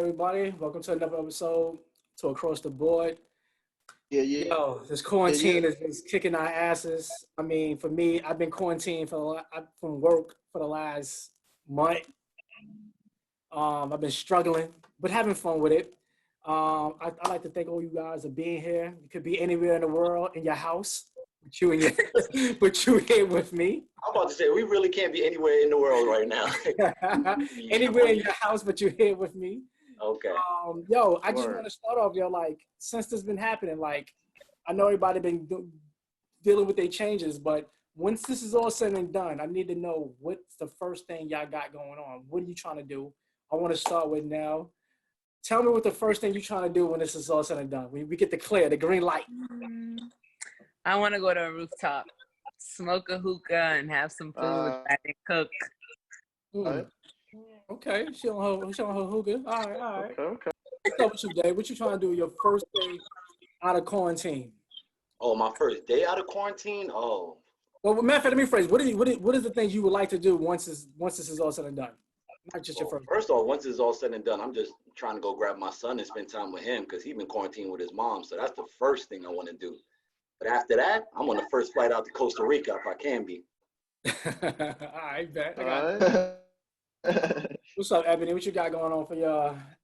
everybody. Welcome to another episode to Across the Board. Yeah. Yo, this Yeah, yeah. quarantine is kicking our asses. I mean, for me, I've been quarantined from work for the last month. I've been struggling, but having fun with it. I like to thank all you guys for being here. You could be anywhere in the world, in your house, but you and your, but you here with me. I'm about to say, we really can't be anywhere in the world right now. Anywhere in your house, but you're here with me. Okay. Yo, I just Word. want to start off, yo, like, since this been happening, like, I know everybody been dealing with their changes, but once this is all said and done, I need to know what's the first thing y'all got going on. What are you trying to do? I want to start with now. Tell me what the first thing you're trying to do when this is all said and done. We get the green light. I want to go to a rooftop, smoke a hookah, and have some food and cook. Okay, she on her hookah. All right. Okay. What's up with you, Dave? What you trying to do your first day out of quarantine? Oh, my first day out of quarantine? Oh. Well, matter of fact, let me phrase. What is the things you would like to do once this is all said and done? Not just your first. First of all, once it's all said and done, I'm just trying to go grab my son and spend time with him because he's been quarantined with his mom. So that's the first thing I want to do. But after that, I'm on the first flight out to Costa Rica if I can be. All right, bet. All right. What's up, Ebony? What you got going on for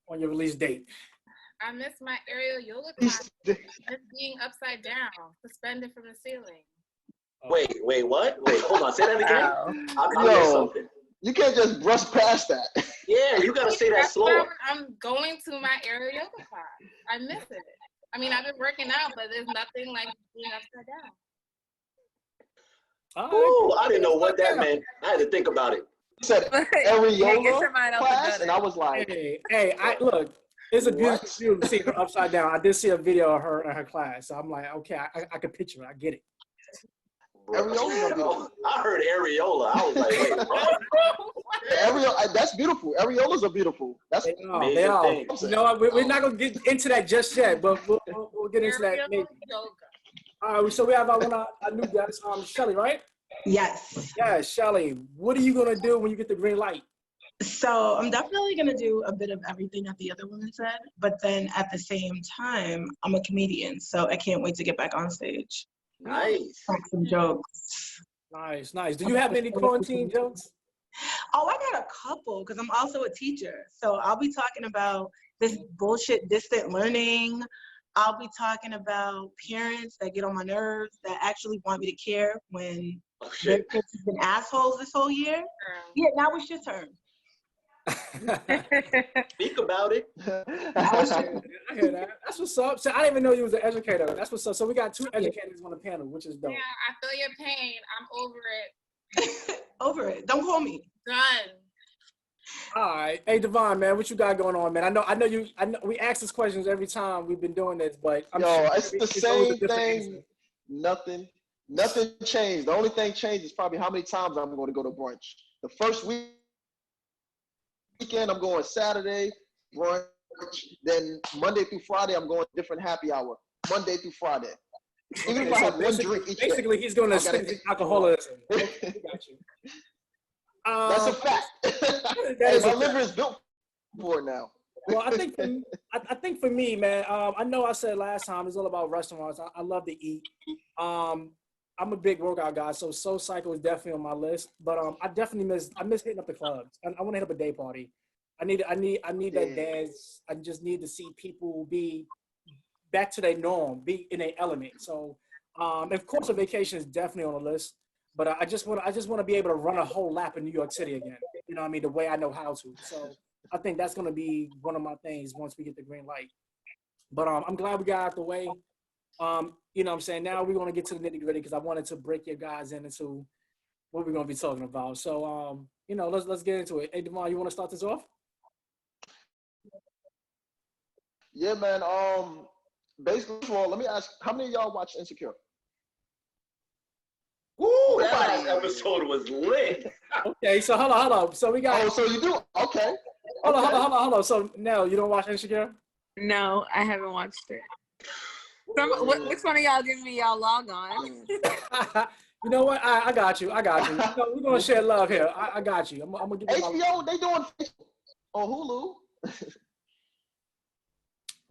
on your release date? I miss my aerial yoga class. It's being upside down, suspended from the ceiling. Wait, what? Wait, hold on. Say that again. I Yo. missed something. You can't just brush past that. Yeah, you got to say that That's slower. why I'm going to my aerial yoga class. I miss it. I mean, I've been working out, but there's nothing like being upside down. Ooh, I didn't know what that meant. I had to think about it. You said areola class, and I was like, Hey, look. It's a beautiful view to see her upside down. I did see a video of her in her class, so I'm like, okay, I can picture it. I get it. areolas. I heard areola. I was like, wait, what? That's beautiful. Areolas are beautiful. That's They are. thing. You know what? We're not gonna get into that just yet, but we'll get into that Aerial maybe. yoga. All right, so we have one of our new guests, Shelly, right? Yes. Yeah, Shelly. What are you gonna do when you get the green light? So I'm definitely going to do a bit of everything that the other woman said, but then at the same time, I'm a comedian, so I can't wait to get back on stage. Nice. Crack some jokes. Nice. Do you have any quarantine jokes? Oh, I got a couple because I'm also a teacher. So I'll be talking about this bullshit distant learning. I'll be talking about parents that get on my nerves that actually want me to care when their kids have been assholes this whole year. Yeah, now it's your turn. Speak about it. I hear that. That's what's up. So I didn't even know you was an educator. That's what's up. So we got two educators on the panel, which is dope. Yeah, I feel your pain. I'm over it. Over it. Don't call me. Done. All right. Hey, Devon, man, what you got going on, man? I know we ask these questions every time we've been doing this, but I'm sure it's the always same a different thing. answer. Nothing changed. The only thing changed is probably how many times I'm going to go to brunch. The first weekend, I'm going Saturday, brunch. Then Monday through Friday, I'm going different happy hour. Monday through Friday. Even if I have one drink each day. Basically, he's going to spend alcoholism. We got you. That's a fact. My liver is built for it now. Well, I think for me, man, I know I said last time it's all about restaurants. I love to eat. I'm a big workout guy, so Soul Cycle is definitely on my list. But I definitely miss hitting up the clubs. I want to hit up a day party. I need that dance. I just need to see people be back to their norm, be in their element. So, of course, a vacation is definitely on the list. But I just want to be able to run a whole lap in New York City again. You know what I mean? The way I know how to. So I think that's going to be one of my things once we get the green light. But I'm glad we got out the way. You know what I'm saying? Now we're going to get to the nitty gritty because I wanted to break your guys into what we're going to be talking about. So, you know, let's get into it. Hey, Devon, you want to start this off? Yeah, man. Basically, first of all, let me ask, how many of y'all watch Insecure? Ooh, that last episode was lit. Okay, so hold on. So we got. Oh, so you do? Okay. Hold on. So Nell, you don't watch Insecure? No, I haven't watched it. Which one of y'all giving me y'all log on? You know what? I got you. We're gonna share love here. I got you. I'm gonna give you HBO, they doing on Hulu.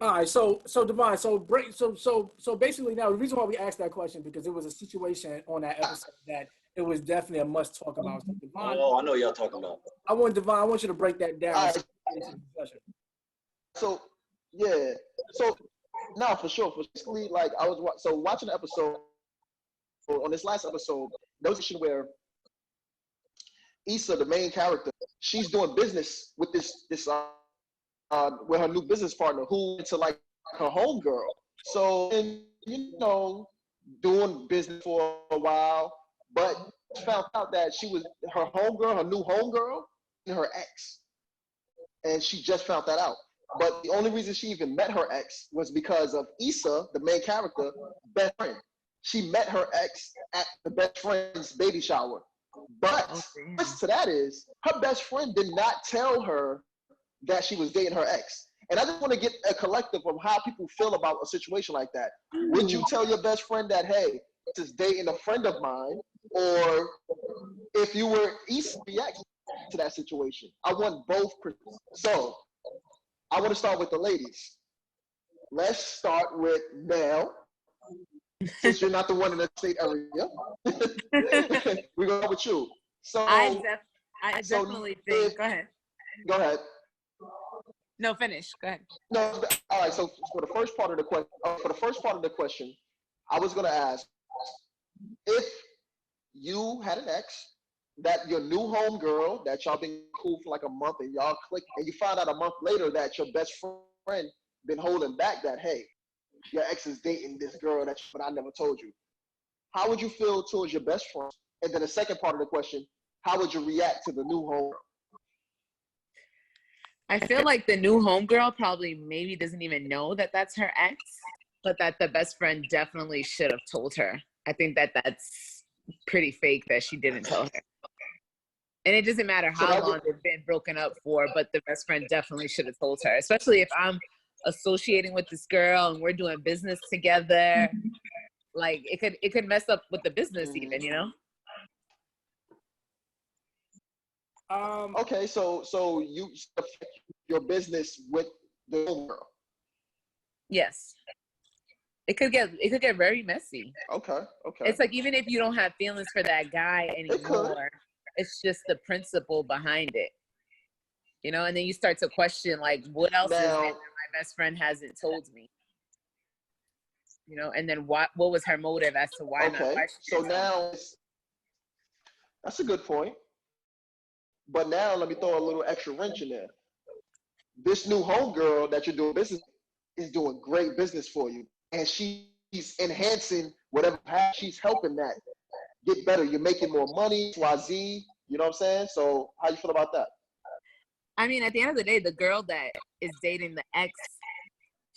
All right, so Devon, so basically now the reason why we asked that question because it was a situation on that episode that it was definitely a must talk about. So Devon, Oh, I know y'all talking about. I want you to break that down. All right. So yeah, so now for sure, for basically like I was watching the episode on this last episode. There was a scene where Issa, the main character, she's doing business with this with her new business partner who into like her homegirl. So and you know, doing business for a while, but found out that she was her homegirl, her new homegirl, and her ex. And she just found that out. But the only reason she even met her ex was because of Issa, the main character, best friend. She met her ex at the best friend's baby shower. But twist to that is her best friend did not tell her that she was dating her ex. And I just want to get a collective of how people feel about a situation like that. Would you tell your best friend that, hey, this is dating a friend of mine? Or if you were Issa react to that situation? I want both. So I want to start with the ladies. Let's start with Mel. Since you're not the one in the state area, we're going to go with you. So I definitely think. Go ahead. Go ahead. No, finish. Go ahead. No, all right. So for the first part of the question, I was going to ask if you had an ex that your new homegirl that y'all been cool for like a month and y'all click and you find out a month later that your best friend been holding back that, hey, your ex is dating this girl but I never told you. How would you feel towards your best friend? And then the second part of the question, how would you react to the new homegirl? I feel like the new homegirl probably maybe doesn't even know that that's her ex, but that the best friend definitely should have told her. I think that that's pretty fake that she didn't tell her. And it doesn't matter how long they've been broken up for, but the best friend definitely should have told her, especially if I'm associating with this girl and we're doing business together. Like it could mess up with the business even, you know? Okay, so you affect your business with the homegirl. Yes. It could get very messy. Okay. It's like even if you don't have feelings for that guy anymore, it's just the principle behind it. You know, and then you start to question like what else is it that my best friend hasn't told me? You know, and then what was her motive as to why not? Why so now that's a good point. But now let me throw a little extra wrench in there. This new homegirl that you're doing business is doing great business for you. And she's enhancing whatever she's helping that get better. You're making more money, XYZ, you know what I'm saying? So how you feel about that? I mean, at the end of the day, the girl that is dating the ex,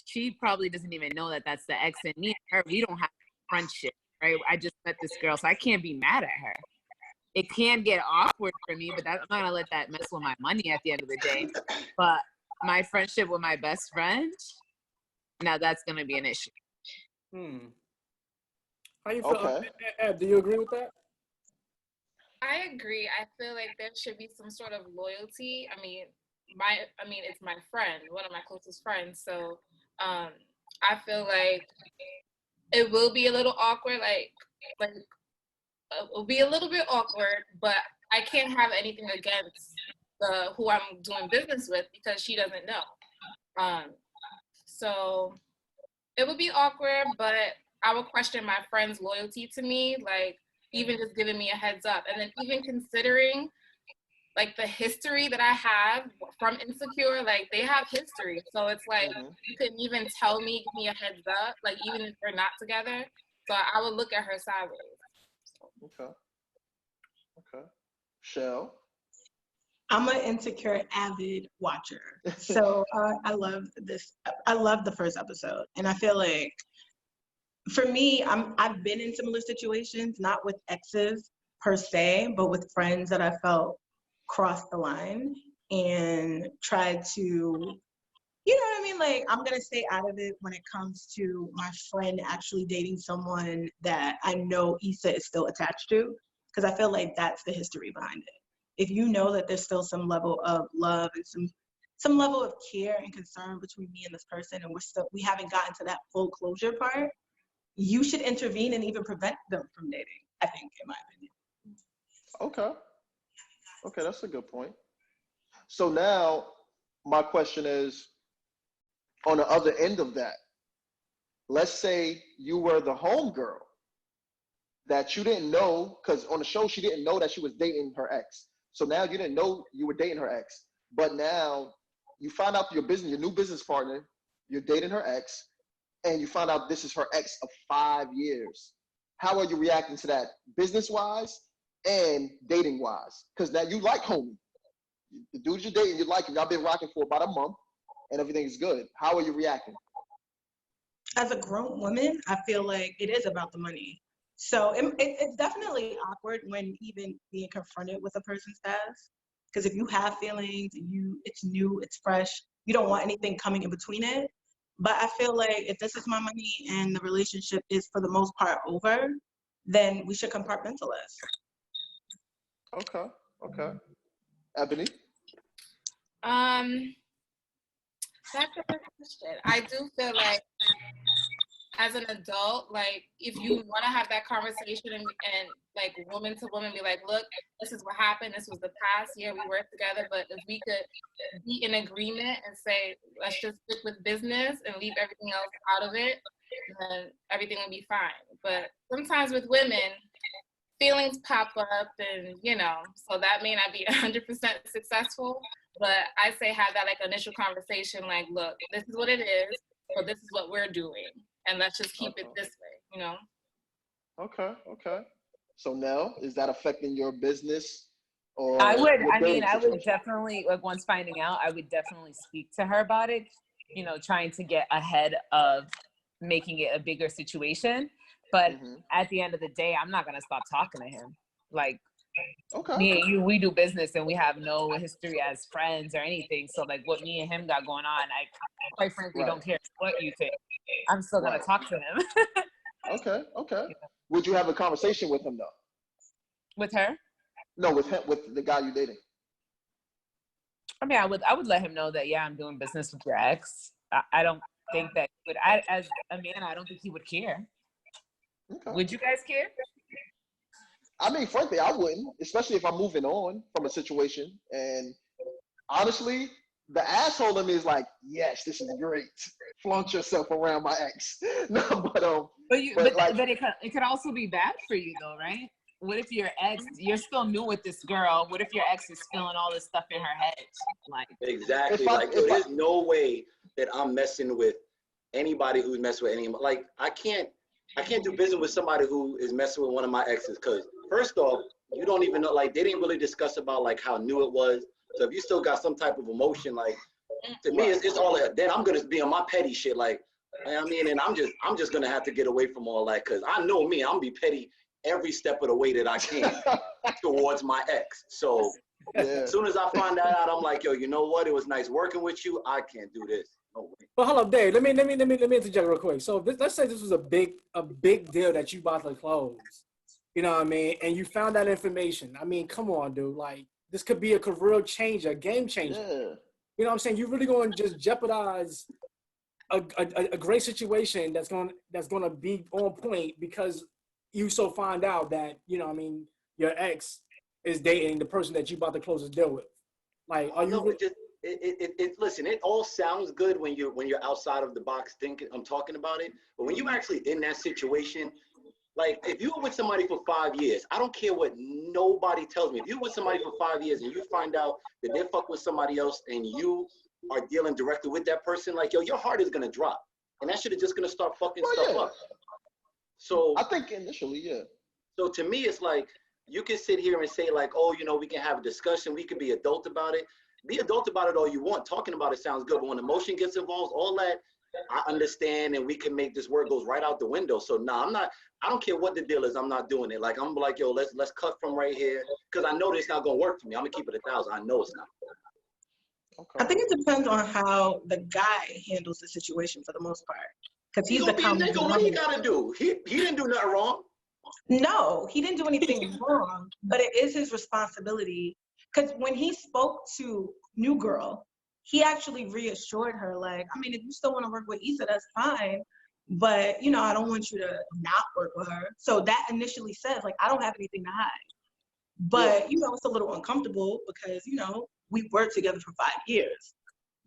she probably doesn't even know that that's the ex. And me and her, we don't have friendship, right? I just met this girl, so I can't be mad at her. It can get awkward for me, but I'm not going to let that mess with my money at the end of the day. But my friendship with my best friend, now that's going to be an issue. How you feel? Ed, do you agree with that? I agree. I feel like there should be some sort of loyalty. I mean, it's my friend, one of my closest friends. So, I feel like it will be a little awkward. It'll be a little bit awkward, but I can't have anything against who I'm doing business with because she doesn't know. So it would be awkward, but I would question my friend's loyalty to me, like even just giving me a heads up. And then even considering like the history that I have from Insecure, like they have history. So it's like, you couldn't even tell me, give me a heads up, like even if we're not together. So I would look at her sideways. Okay. Shell? I'm an Insecure avid watcher. So I love this. I love the first episode. And I feel like, for me, I've been in similar situations, not with exes per se, but with friends that I felt crossed the line and tried to, you know what I mean? Like, I'm going to stay out of it when it comes to my friend actually dating someone that I know Issa is still attached to, because I feel like that's the history behind it. If you know that there's still some level of love and some level of care and concern between me and this person, and we haven't gotten to that full closure part, you should intervene and even prevent them from dating, I think, in my opinion. Okay, that's a good point. So now my question is, on the other end of that, let's say you were the homegirl that you didn't know, because on the show she didn't know that she was dating her ex. So now you didn't know you were dating her ex, but now you find out your new business partner, you're dating her ex, and you find out this is her ex of 5 years. How are you reacting to that, business-wise and dating-wise? Because now you like homie. The dude you're dating, you like him. Y'all been rocking for about a month, and everything is good. How are you reacting? As a grown woman, I feel like it is about the money. So it's definitely awkward when even being confronted with a person's past. Because if you have feelings, it's new, it's fresh, you don't want anything coming in between it. But I feel like if this is my money and the relationship is for the most part over, then we should compartmentalize. Okay. Ebony? That's a good question. I do feel like as an adult, like if you want to have that conversation and like woman to woman be like, look, this is what happened, this was the past year, we worked together, but if we could be in agreement and say, let's just stick with business and leave everything else out of it, then everything will be fine. But sometimes with women, feelings pop up and, so that may not be 100% successful, but I say have that like initial conversation, like, look, this is what it is, but this is what we're doing. And let's just keep it this way, Okay. So Nell, is that affecting your business? Or I would definitely, like, once finding out, I would definitely speak to her about it, trying to get ahead of making it a bigger situation. But at the end of the day, I'm not going to stop talking to him. Like, me and you, we do business and we have no history as friends or anything. So, like, what me and him got going on, I quite frankly don't care what you think. I'm still going to talk to him. Okay. Would you have a conversation with him, though? With her? No, with him, with the guy you're dating. I mean, I would let him know that, yeah, I'm doing business with your ex. I don't think that he would, as a man, I don't think he would care. Okay. Would you guys care? I mean, frankly, I wouldn't, especially if I'm moving on from a situation. And honestly, the asshole in me is like, yes, this is great. Flaunt yourself around my ex. No, but it could also be bad for you, though, right? What if your ex, you're still new with this girl? What if your ex is feeling all this stuff in her head? Like, exactly. There's no way that I'm messing with anybody who's messing with anyone. Like, I can't do business with somebody who is messing with one of my exes, because first off, you don't even know, like, they didn't really discuss about like how new it was. So if you still got some type of emotion, like, to me, it's all that. Then I'm gonna be on my petty shit, like, I mean, and I'm just gonna have to get away from all that, because I know me, I'm gonna be petty every step of the way that I can towards my ex. So as soon as I find that out, I'm like, yo, you know what? It was nice working with you. I can't do this. No way. But hold up, Dave. Let me interject real quick. So let's say this was a big deal that you about to close. You know what I mean? And you found that information. I mean, come on, dude. Like, this could be a career changer, a game changer. Yeah. You know what I'm saying? You're really going to just jeopardize a great situation that's going to be on point because you so find out that, you know what I mean, your ex is dating the person that you about to close this deal with. Like, are you listen, it all sounds good when you're outside of the box thinking, I'm talking about it, but when you're actually in that situation, like, if you were with somebody for 5 years, I don't care what nobody tells me. If you're with somebody for 5 years and you find out that they're fuck with somebody else and you are dealing directly with that person, like, yo, your heart is gonna drop, and that shit is just gonna start fucking stuff up. So I think initially, yeah. So to me, it's like, you can sit here and say like, oh, we can have a discussion, we can be adult about it. Be adult about it all you want. Talking about it sounds good, but when emotion gets involved, all that, I understand, and we can make this word goes right out the window. So I don't care what the deal is, I'm not doing it. Like, I'm like, yo, let's cut from right here, because I know it's not gonna work for me. I'm gonna keep it 1,000. I know it's not. Okay. I think it depends on how the guy handles the situation for the most part. Because he's the nigga. What he gotta do? He didn't do nothing wrong. No, he didn't do anything wrong, but it is his responsibility. Because when he spoke to New Girl, he actually reassured her, like, I mean, if you still want to work with Issa, that's fine. But, you know, I don't want you to not work with her. So that initially says, like, I don't have anything to hide. But, you know, it's a little uncomfortable because, you know, we worked together for 5 years.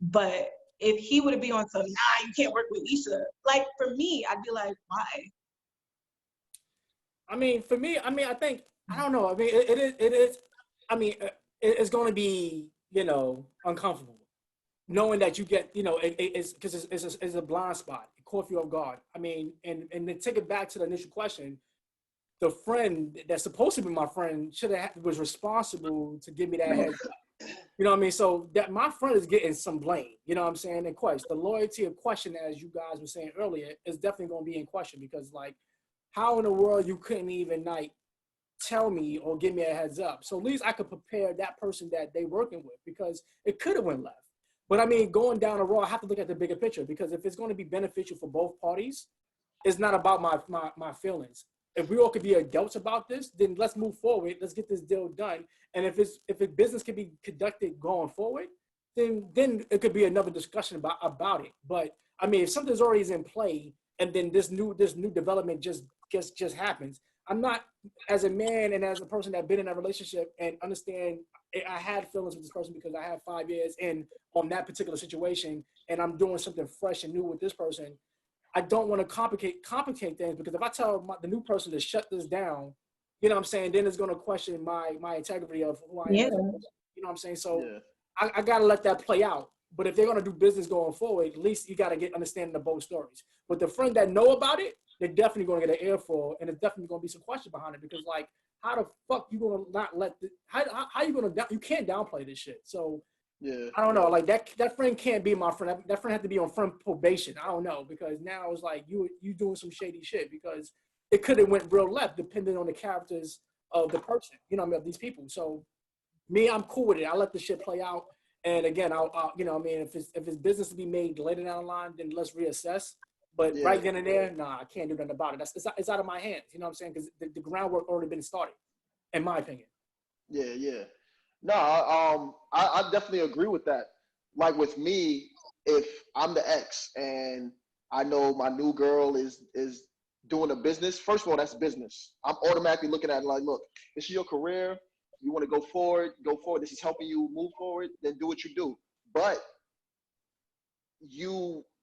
But if he would have been on some, nah, you can't work with Issa, like, for me, I'd be like, why? I mean, for me, I mean, I think, I don't know. I mean, it is, I mean, it's going to be, you know, uncomfortable knowing that you get, you know, it's because it's a blind spot. It caught you off guard. I mean, and to take it back to the initial question, the friend that's supposed to be my friend was responsible to give me that heads up. You know what I mean? So that my friend is getting some blame. You know what I'm saying? In question, the loyalty of question, as you guys were saying earlier, is definitely going to be in question because, like, how in the world you couldn't even like tell me or give me a heads up? So at least I could prepare that person that they working with because it could have went left. But I mean, going down the road, I have to look at the bigger picture because if it's going to be beneficial for both parties, it's not about my feelings. If we all could be adults about this, then let's move forward. Let's get this deal done. And if business can be conducted going forward, then it could be another discussion about it. But I mean, if something's already is in play, and then this new development just happens, I'm not, as a man and as a person that's been in a relationship and understand, I had feelings with this person because I had 5 years in on that particular situation, and I'm doing something fresh and new with this person. I don't want to complicate things because if I tell the new person to shut this down, you know what I'm saying, then it's going to question my integrity of who I am. Yeah. You know what I'm saying? So I got to let that play out. But if they're going to do business going forward, at least you got to get understanding of both stories. But the friend that know about it, they're definitely going to get an earful, and there's definitely going to be some question behind it because, like, how the fuck you going to not let how you going to, you can't downplay this shit. So I don't know, like that friend can't be my friend. That friend had to be on friend probation. I don't know, because now it's like you doing some shady shit because it could have went real left depending on the characters of the person, you know what I mean, of these people. So me, I'm cool with it. I let the shit play out. And again, I'll you know what I mean, if it's business to be made later down the line, then let's reassess. But right then and there, nah, I can't do nothing about it. It's out of my hands, you know what I'm saying? Because the groundwork already been started, in my opinion. Yeah. No, I definitely agree with that. Like with me, if I'm the ex and I know my new girl is doing a business, first of all, that's business. I'm automatically looking at it like, look, this is your career. You want to go forward, go forward. This is helping you move forward, then do what you do. But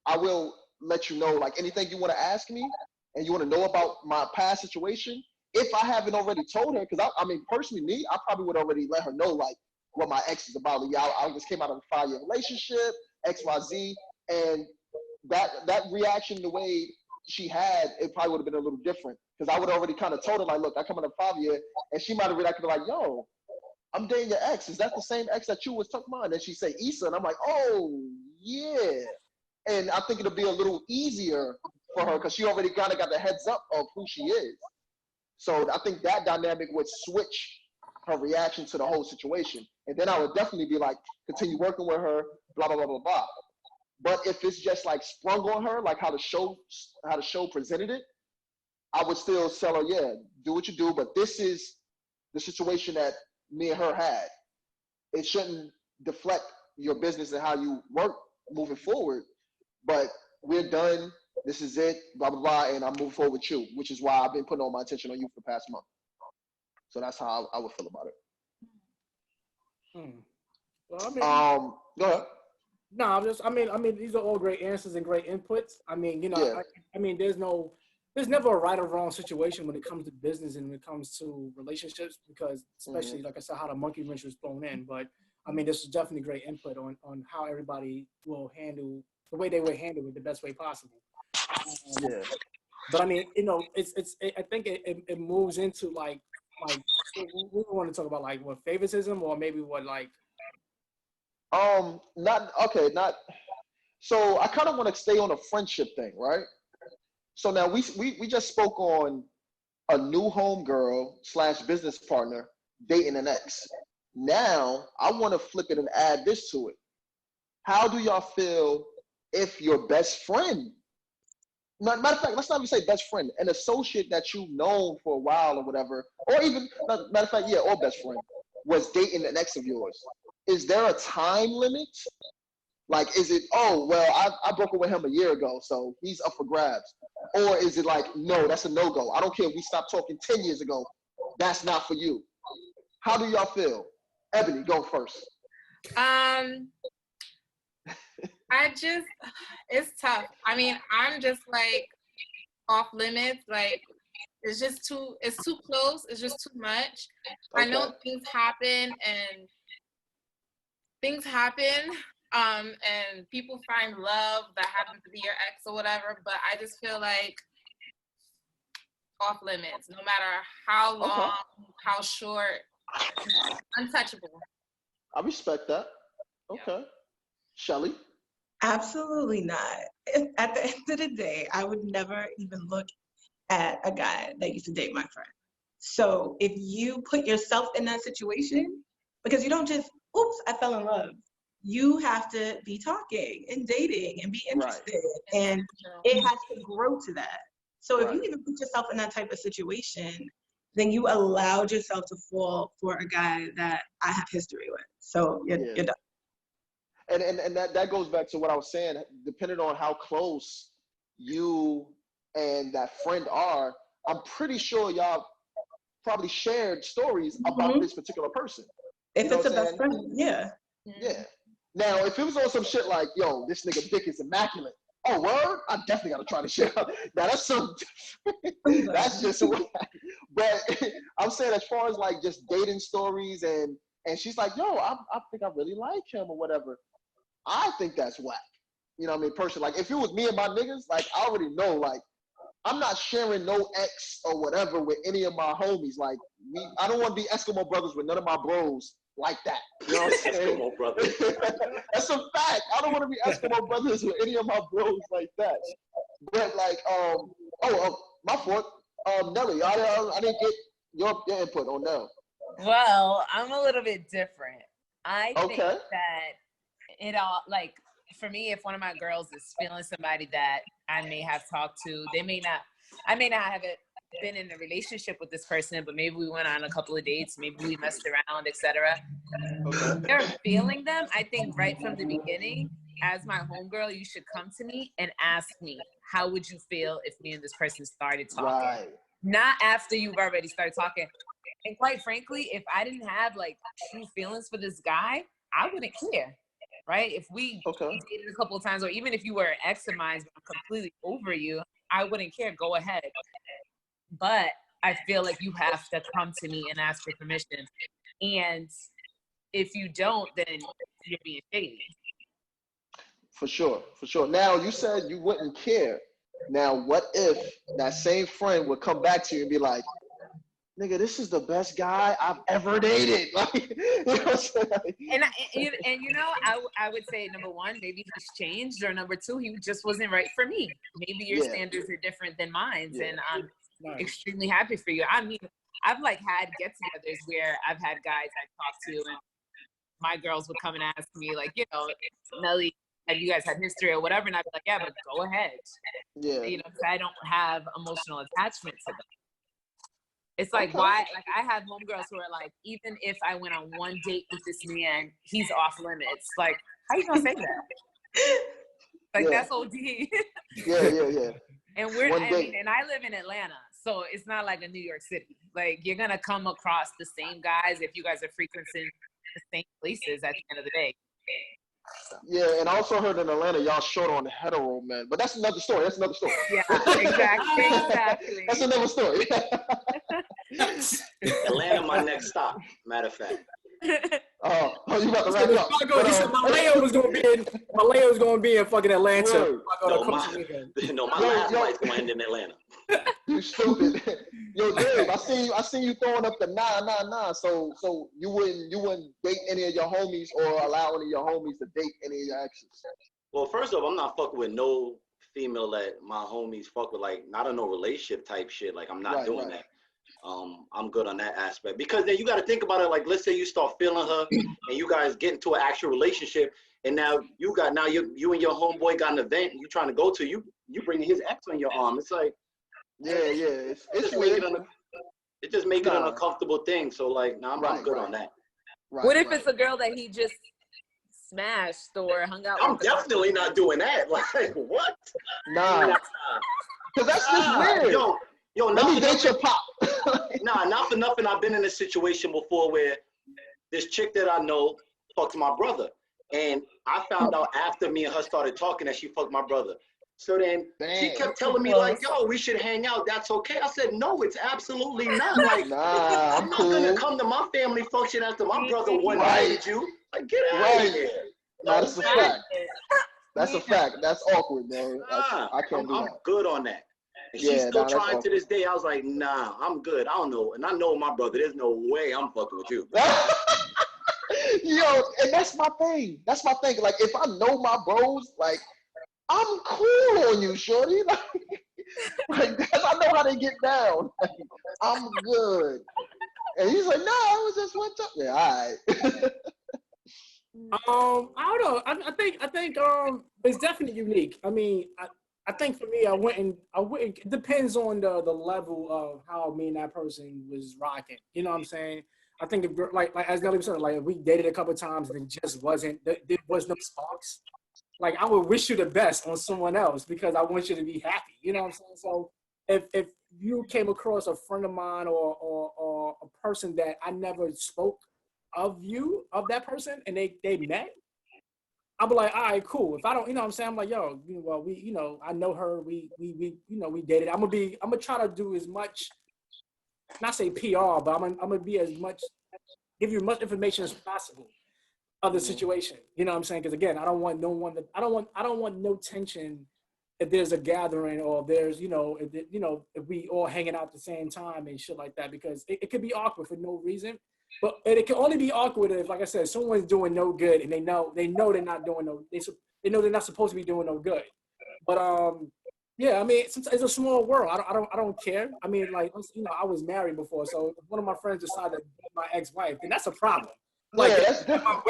I will let you know, like, anything you want to ask me and you want to know about my past situation, if I haven't already told her, because I mean, personally, me, I probably would already let her know, like, what my ex is about. Like, I just came out of a 5-year relationship, XYZ, and that reaction, the way she had, it probably would have been a little different, because I would have already kind of told her, like, look, I come out of 5-year, and she might have reacted like, yo, I'm dating your ex. Is that the same ex that you was talking about? And then she say Issa, and I'm like, oh, yeah. And I think it'll be a little easier for her because she already kind of got the heads up of who she is. So I think that dynamic would switch her reaction to the whole situation. And then I would definitely be like, continue working with her, blah, blah, blah, blah, blah. But if it's just like sprung on her, like how the show presented it, I would still tell her, yeah, do what you do. But this is the situation that me and her had. It shouldn't deflect your business and how you work moving forward. But we're done. This is it, blah, blah, blah, and I'm moving forward with you, which is why I've been putting all my attention on you for the past month. So that's how I would feel about it. Well, I mean, go ahead. No, I mean, these are all great answers and great inputs. I mean, you know, I mean, there's never a right or wrong situation when it comes to business and when it comes to relationships, because especially, like I said, how the monkey wrench was thrown in. But I mean, this is definitely great input on how everybody will handle the way they would handle it the best way possible. But I mean, you know, I think it moves into like we want to talk about like what favoritism or maybe what like. Not. So I kind of want to stay on a friendship thing, right? So now we just spoke on a new homegirl / business partner dating an ex. Now I want to flip it and add this to it. How do y'all feel if your best friend, matter of fact, let's not even say best friend, an associate that you've known for a while or whatever, or even, matter of fact, yeah, or best friend, was dating an ex of yours? Is there a time limit Like, is it, oh, well, I broke up with him a year ago, so he's up for grabs? Or is it like, no, that's a no-go. I don't care if we stopped talking 10 years ago. That's not for you. How do y'all feel? Ebony, go first. It's tough. I mean, I'm just like off limits. Like, it's too close. It's just too much. Okay. I know things happen and people find love that happens to be your ex or whatever, but I just feel like off limits, no matter how long, how short, untouchable. I respect that. Okay. Yeah. Shelly? Absolutely not. At the end of the day, I would never even look at a guy that used to date my friend. So if you put yourself in that situation, because you don't just, oops, I fell in love. You have to be talking and dating and be interested. Right. And it has to grow to that. So if you even put yourself in that type of situation, then you allowed yourself to fall for a guy that I have history with. So you're done. And that goes back to what I was saying. Depending on how close you and that friend are, I'm pretty sure y'all probably shared stories about this particular person. If it's a best friend, yeah. Yeah. Now, if it was on some shit like, yo, this nigga dick is immaculate. Oh, word? I definitely got to try to share. Now, that's some, that's just, but I'm saying as far as like just dating stories and she's like, yo, I think I really like him or whatever. I think that's whack. You know what I mean? Personally, like if it was me and my niggas, like I already know, like I'm not sharing no ex or whatever with any of my homies. Like I don't want to be Eskimo brothers with none of my bros like that. You know what I'm saying? Eskimo brothers. That's a fact. I don't want to be Eskimo brothers with any of my bros like that. But like, my fault. Nelly, I didn't get your input on Nell. Well, I'm a little bit different. I think that it all, like, for me, if one of my girls is feeling somebody that I may have talked to, I may not have been in a relationship with this person, but maybe we went on a couple of dates, maybe we messed around, etc. They're feeling them. I think right from the beginning, as my homegirl, you should come to me and ask me, how would you feel if me and this person started talking? Right. Not after you've already started talking. And quite frankly, if I didn't have like true feelings for this guy, I wouldn't care. Right? If we dated a couple of times, or even if you were an ex of mine, but I'm completely over you, I wouldn't care. Go ahead. But I feel like you have to come to me and ask for permission. And if you don't, then you're being shady. For sure. Now, you said you wouldn't care. Now, what if that same friend would come back to you and be like, nigga, this is the best guy I've ever dated. Like, you know what I'm saying? And you know, I would say, number one, maybe he's changed, or number two, he just wasn't right for me. Maybe your standards are different than mine, and I'm extremely happy for you. I mean, I've like had get-togethers where I've had guys I talked to, and my girls would come and ask me, like, you know, Nelly, have you guys had history or whatever? And I'd be like, yeah, but go ahead. Yeah. You know, because I don't have emotional attachment to them. It's like, why? Like, I have homegirls who are like, even if I went on one date with this man, he's off limits. Like, how you gonna say that? Like, that's OD. Yeah. And and I live in Atlanta, so it's not like a New York City. Like, you're gonna come across the same guys if you guys are frequenting the same places at the end of the day. Yeah, and I also heard in Atlanta y'all short on hetero men, but that's another story. Yeah, exactly. That's another story. Atlanta, my next stop. Matter of fact. Oh, you about to wrap it up? He said Malaya was gonna be in fucking Atlanta. My last flight's going to end in Atlanta. You stupid. Yo, Dave, I seen you throwing up the nah. So you wouldn't date any of your homies or allow any of your homies to date any of your exes? Well, first off, I'm not fucking with no female that my homies fuck with, like, not a no relationship type shit. Like, I'm not doing that. I'm good on that aspect, because then you got to think about it. Like, let's say you start feeling her and you guys get into an actual relationship, and now you and your homeboy got an event you trying to go to, you bringing his ex on your arm. It's like, it's just make it an uncomfortable thing. So like, I'm good on that. What if it's a girl that he just smashed or hung out. I'm definitely not doing that. Like, what? Nah. Because that's just weird. Yo, let me date your pop. Nah, not for nothing. I've been in a situation before where this chick that I know fucked my brother. And I found out after me and her started talking that she fucked my brother. So then she kept telling me, like, yo, we should hang out. That's okay. I said, no, it's absolutely not. Like, nah, I'm not going to come to my family function after my brother one-nighted you. Like, get out of here. Nah, that's a fact. That's a fact. That's awkward, man. I can't do that. I'm good on that. And she's still trying to this day. I was like, nah, I'm good. I don't know. And I know my brother. There's no way I'm fucking with you. Yo, and that's my thing. That's my thing. Like, if I know my bros, like, I'm cool on you, shorty. Like I know how they get down. Like, I'm good. And he's like, no, I was just one time. Yeah, all right. I don't know. I think it's definitely unique. I mean, I think for me, I wouldn't. It depends on the level of how me and that person was rocking. You know what I'm saying? I think if like as Nelly was saying, like if we dated a couple of times and it just wasn't, there was no sparks. Like I would wish you the best on someone else because I want you to be happy. You know what I'm saying? So if you came across a friend of mine or a person that I never spoke of that person and they met, I'll be like, all right, cool. If I don't, you know what I'm saying? I'm like, yo, well, I know her. We dated. I'm gonna try to do as much, not say PR, but I'm gonna be as much, give you as much information as possible of the situation. You know what I'm saying? Because again, I don't want no tension if there's a gathering or if there's, if we all hanging out at the same time and shit like that, because it could be awkward for no reason. But it can only be awkward if, like I said, someone's doing no good and they know they're not doing they know they're not supposed to be doing no good. But yeah, I mean, it's a small world. I don't care. I mean, like, I was married before, so if one of my friends decided to date my ex-wife, then that's a problem. Like, yeah, that's different. How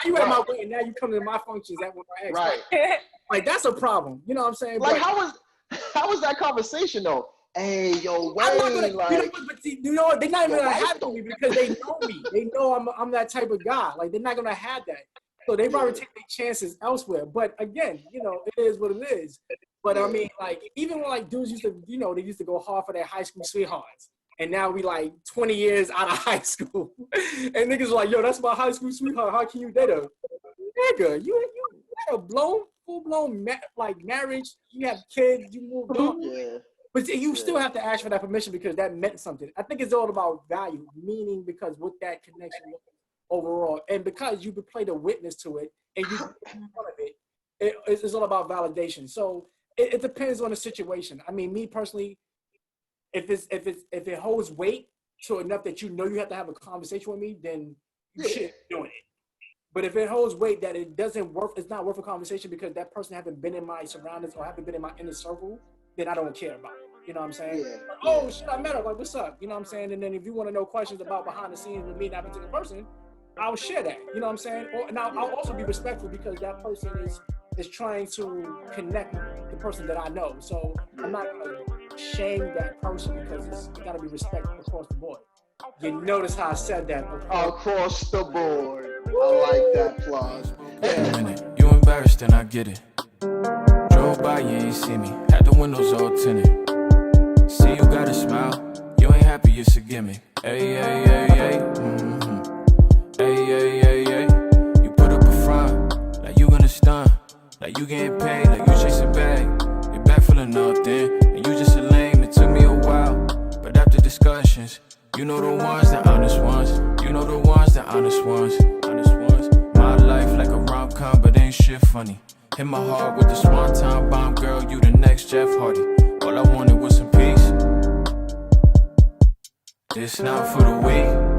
you at my wedding now? You come to my functions at with my ex? Right. Like that's a problem. You know what I'm saying? Like how was that conversation though? Hey, yo, Wayne, like, they're not even gonna have me because they know me. They know I'm that type of guy. Like they're not gonna have that. So they probably take their chances elsewhere. But again, it is what it is. But I mean, like, even when like dudes used to, they used to go hard for their high school sweethearts. And now we like 20 years out of high school. And niggas are like, yo, that's my high school sweetheart. How can you date her? Nigga, you had a full-blown marriage. You have kids, you moved on. Yeah. But you still have to ask for that permission because that meant something. I think it's all about value, meaning because what that connection was overall. And because you played a witness to it and you in front of it's all about validation. So it depends on the situation. I mean, me personally, if it holds weight to enough that you have to have a conversation with me, then you should be doing it. But if it holds weight that it's not worth a conversation because that person haven't been in my surroundings or haven't been in my inner circle, then I don't care about it. You know what I'm saying? Yeah. Like, oh shit, I met her. Like, what's up? You know what I'm saying? And then if you want to know questions about behind the scenes with me and that particular person, I'll share that. You know what I'm saying? And I'll also be respectful because that person is trying to connect with the person that I know. So I'm not gonna shame that person because it's gotta be respect across the board. You notice how I said that? Across the board. I like that plug. Yeah. You embarrassed and I get it. Drove by, you ain't see me. Had the windows all tinted. See you got a smile. You ain't happy, it's a gimmick. Hey, hey, hey, hey. Mm-hmm. Hey, hey, hey, hey. You put up a front, like you gonna stun. Like you getting paid, like you chasing bag. Your back full of nothing, and you just a lame. It took me a while, but after discussions, you know the ones, the honest ones. You know the ones, the honest ones. Honest ones. My life like a rom-com, but ain't shit funny. Hit my heart with the swan-time bomb, girl. You the next Jeff Hardy. All I wanted was some peace. This not for the weak.